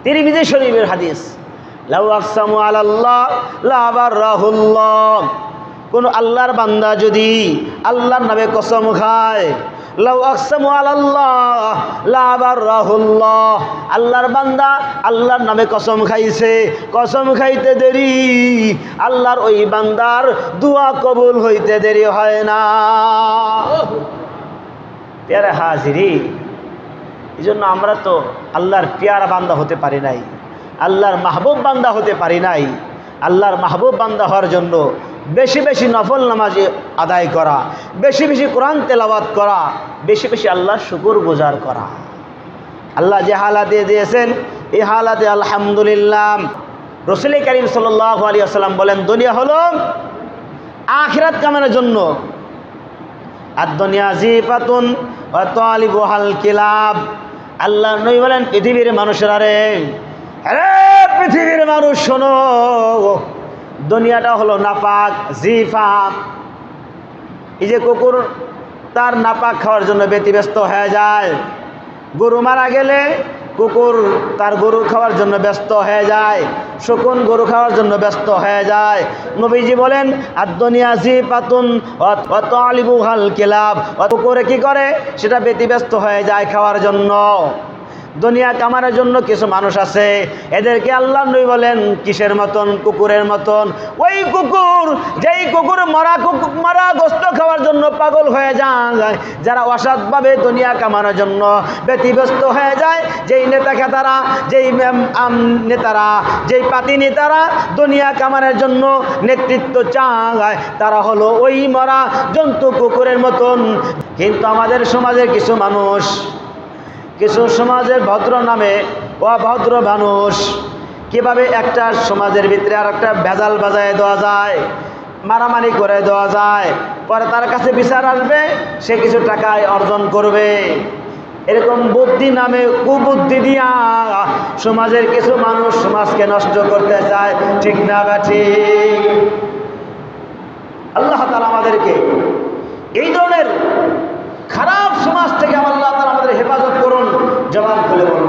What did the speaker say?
তিরমিজি শরীফের হাদিস, লাউ আকসামু আলাল্লাহ লা আবাররাহুল্লাহ, কোন আল্লাহর বান্দা যদি আল্লাহর নামে কসম খায়, লাউ আকসামু আলাল্লাহ লা আবাররাহুল্লাহ, আল্লাহর বান্দা আল্লাহর নামে কসম খাইছে, কসম খাইতে দেরি, আল্লাহর ওই বান্দার দোয়া কবুল হইতে দেরি হয় না। প্যারা হাজিরি, এই জন্য আমরা তো আল্লাহর পেয়ারা বান্দা হতে পারি নাই, আল্লাহর মাহবুব বান্দা হতে পারি নাই। আল্লাহর মাহবুব বান্দা হওয়ার জন্য বেশি বেশি নফল নামাজ আদায় করা, বেশি বেশি কোরআন তেলাওয়াত করা, বেশি বেশি আল্লাহর শুকর গুজার করা। আল্লাহ যে হালাতে দিয়েছেন এই হালাতে আলহামদুলিল্লাহ। রাসূল করিম সাল্লাল্লাহু আলাইহি ওয়াসাল্লাম বলেন, দুনিয়া হলো আখিরাত কামানোর জন্য। আর দুনিয়া জিফাতুন ওয়া তালিবুহাল কিলাব। আল্লাহ নবী বলেন, পৃথিবীর মানুষেরা রে, আরে পৃথিবীর মানুষ শোনো, দুনিয়াটা হলো নাপাক, জিফা। এই যে কুকুর তার নাপাক খাওয়ার জন্য ব্যতিব্যস্ত হয়ে যায়, গরু মারা গেলে কুকুর তার গরু খাওয়ার জন্য ব্যস্ত হয়ে যায়, শকুন গরু খাওয়ার জন্য ব্যস্ত হয়ে যায়। নবীজি বলেন, আর দুনিয়া জিফাতুন ওয়া তালিবুহাল কিলাব, কুকুরে কি করে, সেটা ব্যতিব্যস্ত হয়ে যায় খাওয়ার জন্য। দুনিয়া কামানোর জন্য কিছু মানুষ আছে, এদেরকে আল্লাহ নবী বলেন কিসের মতন, কুকুরের মতন। ওই কুকুর, যেই কুকুর মারা গোস্ত খাওয়ার জন্য পাগল হয়ে যায়, যারা অসৎভাবে দুনিয়া কামানোর জন্য ব্যতিব্যস্ত হয়ে যায়, যেই নেতা খেতারা, যেই নেতারা, যেই পাতি নেতারা দুনিয়া কামানোর জন্য নেতৃত্ব চায়, তারা হলো ওই মরা জন্তু কুকুরের মতন। কিন্তু আমাদের সমাজের কিছু মানুষ, কিছু সমাজের ভদ্র নামে অভদ্র মানুষ, কিভাবে একটা সমাজের ভিতরে আর একটা ভেজাল বাজায় দেওয়া যায়, মারামারি করে দেওয়া যায়, পরে তার কাছে বিচার আসবে, সে কিছু টাকায় অর্জন করবে। এরকম বুদ্ধি নামে কুবুদ্ধি দিয়া সমাজের কিছু মানুষ সমাজকে নষ্ট করতে চায়, ঠিক না বা ঠিক? আল্লাহ তাআলা আমাদেরকে এই ধরনের খারাপ সমাজ থেকে আল্লাহ তাআলা আমাদের হেফাজত করুন। জবান খুলে বলুন।